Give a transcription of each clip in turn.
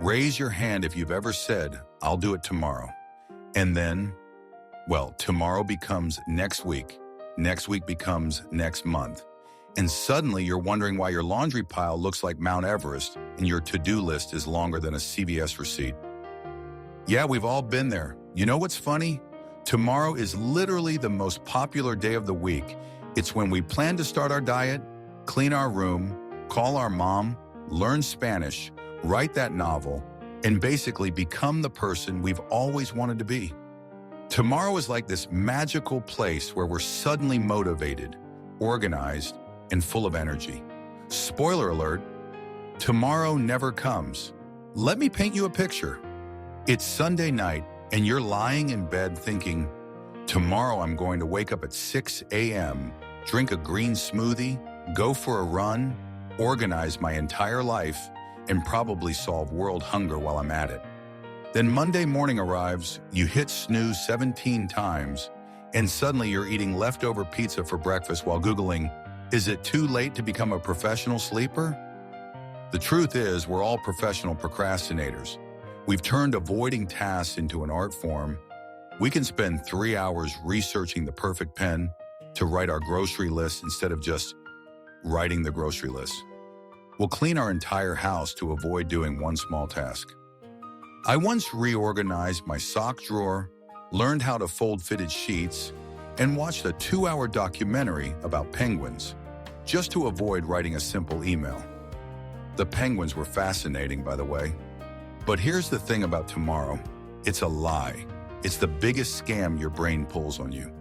Raise your hand if you've ever said, I'll do it tomorrow. And then, well, tomorrow becomes next week becomes next month. And suddenly you're wondering why your laundry pile looks like Mount Everest and your to-do list is longer than a CVS receipt. Yeah, we've all been there. You know what's funny? Tomorrow is literally the most popular day of the week. It's when we plan to start our diet, clean our room, call our mom, learn Spanish, write that novel, and basically become the person we've always wanted to be. Tomorrow is like this magical place where we're suddenly motivated, organized, and full of energy. Spoiler alert, tomorrow never comes. Let me paint you a picture. It's Sunday night, and you're lying in bed thinking, tomorrow I'm going to wake up at 6 a.m., drink a green smoothie, go for a run, organize my entire life, and probably solve world hunger while I'm at it. Then Monday morning arrives, you hit snooze 17 times, and suddenly you're eating leftover pizza for breakfast while Googling, is it too late to become a professional sleeper? The truth is, we're all professional procrastinators. We've turned avoiding tasks into an art form. We can spend 3 hours researching the perfect pen to write our grocery list instead of just writing the grocery list. We'll clean our entire house to avoid doing one small task. I once reorganized my sock drawer, learned how to fold fitted sheets, and watched a 2-hour documentary about penguins, just to avoid writing a simple email. The penguins were fascinating, by the way. But here's the thing about tomorrow. It's a lie. It's the biggest scam your brain pulls on you.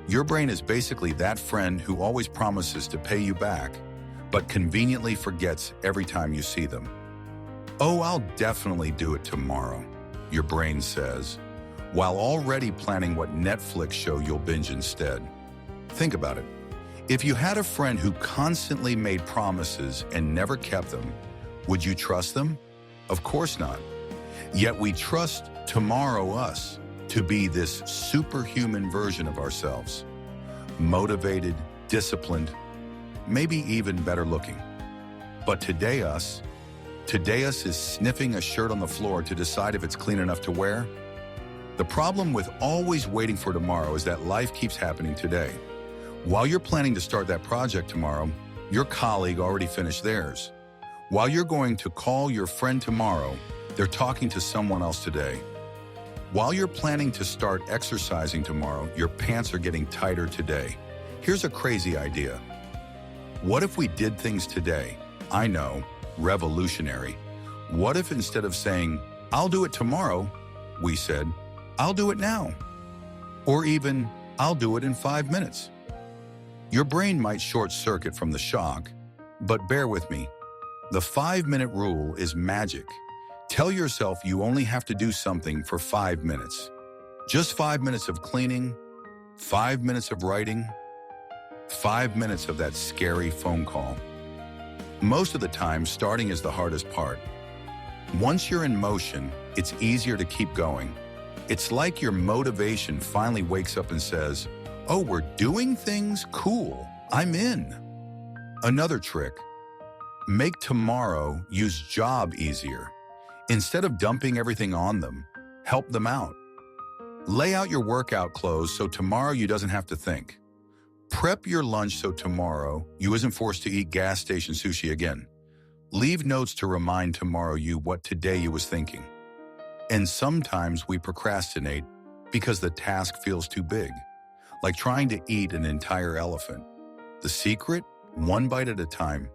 Your brain is basically that friend who always promises to pay you back, but conveniently forgets every time you see them. Oh, I'll definitely do it tomorrow, your brain says, while already planning what Netflix show you'll binge instead. Think about it. If you had a friend who constantly made promises and never kept them, would you trust them? Of course not. Yet we trust tomorrow us to be this superhuman version of ourselves. Motivated, disciplined, maybe even better looking. But today us is sniffing a shirt on the floor to decide if it's clean enough to wear. The problem with always waiting for tomorrow is that life keeps happening today. While you're planning to start that project tomorrow, your colleague already finished theirs. While you're going to call your friend tomorrow, they're talking to someone else today. While you're planning to start exercising tomorrow, your pants are getting tighter today. Here's a crazy idea. What if we did things today? I know, revolutionary. What if instead of saying, I'll do it tomorrow, we said, I'll do it now. Or even, I'll do it in 5 minutes. Your brain might short circuit from the shock, but bear with me. The 5-minute rule is magic. Tell yourself you only have to do something for 5 minutes. Just 5 minutes of cleaning, 5 minutes of writing, 5 minutes of that scary phone call. Most of the time, starting is the hardest part. Once you're in motion, it's easier to keep going. It's like your motivation finally wakes up and says, oh, we're doing things? Cool, I'm in. Another trick. Make tomorrow use job easier. Instead of dumping everything on them, help them out. Lay out your workout clothes so tomorrow you doesn't have to think. Prep your lunch so tomorrow you isn't forced to eat gas station sushi again. Leave notes to remind tomorrow you what today you was thinking. And sometimes we procrastinate because the task feels too big, like trying to eat an entire elephant. The secret? One bite at a time.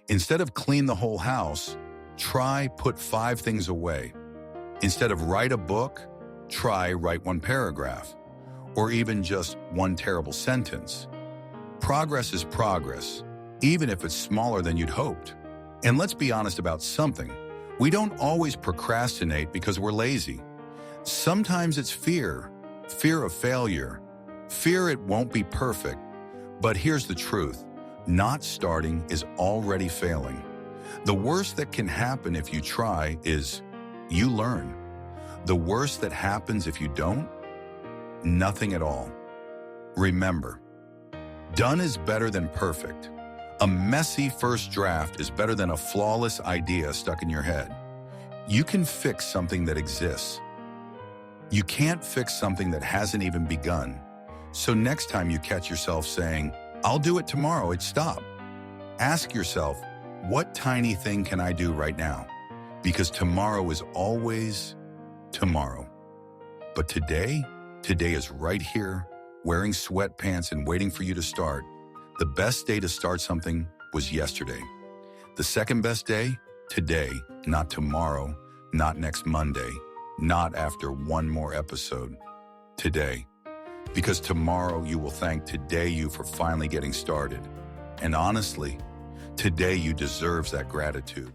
Instead of clean the whole house, try put 5 things away. Instead of write a book, try write 1 paragraph, or even just 1 terrible sentence. Progress is progress, even if it's smaller than you'd hoped. And let's be honest about something. We don't always procrastinate because we're lazy. Sometimes it's fear of failure, fear it won't be perfect. But here's the truth. Not starting is already failing. The worst that can happen if you try is you learn. The worst that happens if you don't? Nothing at all. Remember, done is better than perfect. A messy first draft is better than a flawless idea stuck in your head. You can fix something that exists. You can't fix something that hasn't even begun. So next time you catch yourself saying, I'll do it tomorrow, stop. Ask yourself, what tiny thing can I do right now? Because tomorrow is always tomorrow. But today is right here, wearing sweatpants and waiting for you to start. The best day to start something was yesterday. The second best day, today, not tomorrow, not next Monday, not after one more episode. Today. Because tomorrow you will thank today you for finally getting started. And honestly, today you deserves that gratitude.